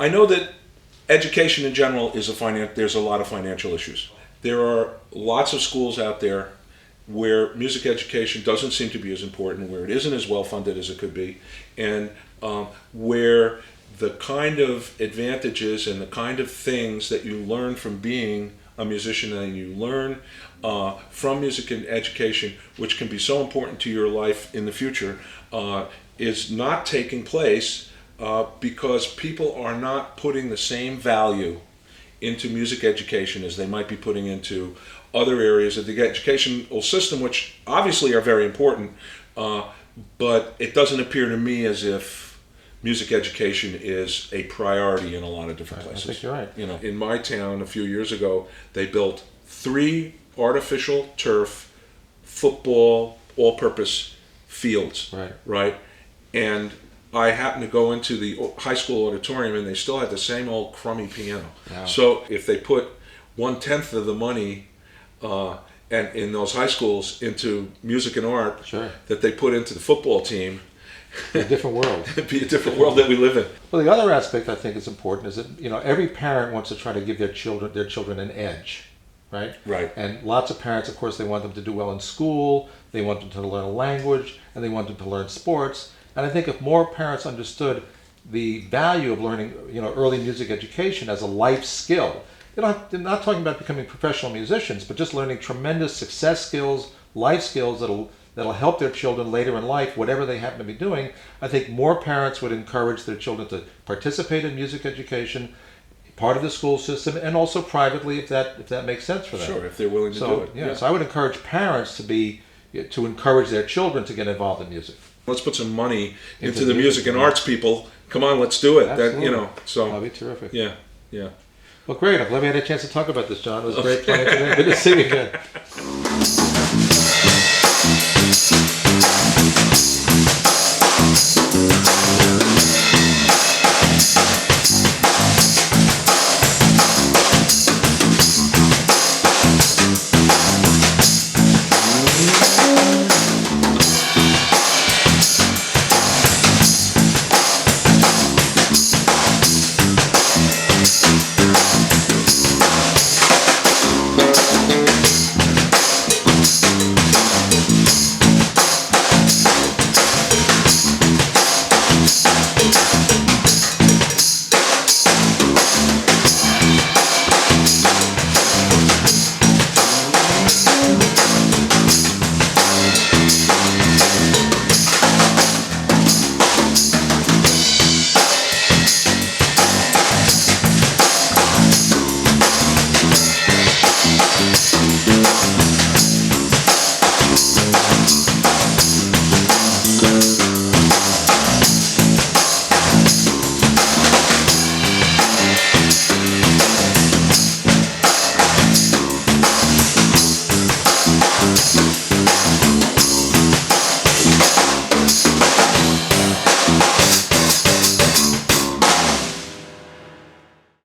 I know that education in general is there's a lot of financial issues. There are lots of schools out there where music education doesn't seem to be as important, where it isn't as well funded as it could be, and where the kind of advantages and the kind of things that you learn from being a musician and you learn from music and education, which can be so important to your life in the future, is not taking place because people are not putting the same value into music education as they might be putting into other areas of the educational system, which obviously are very important, but it doesn't appear to me as if music education is a priority in a lot of different places. I think you're right. You know, in my town a few years ago, they built 3 artificial turf football all-purpose fields. Right? And I happened to go into the high school auditorium, and they still had the same old crummy piano. Wow. So if they put 1/10 of the money and in those high schools into music and art that they put into the football team, a different world. It'd be a different world that we live in. Well, the other aspect I think is important is that, you know, every parent wants to try to give their children an edge, right? Right. And lots of parents, of course, they want them to do well in school, they want them to learn a language, and they want them to learn sports. And I think if more parents understood the value of learning, you know, early music education as a life skill, they're not talking about becoming professional musicians, but just learning tremendous success skills, life skills that'll help their children later in life, whatever they happen to be doing. I think more parents would encourage their children to participate in music education, part of the school system, and also privately if that makes sense for them. Sure, if they're willing to do it. Yeah, so I would encourage parents to encourage their children to get involved in music. Let's put some money into the music and arts people. Come on, let's do it. Absolutely. That'd be terrific. Yeah. Well, great. I'm glad we had a chance to talk about this, John. It was great playing today. Good to see you again.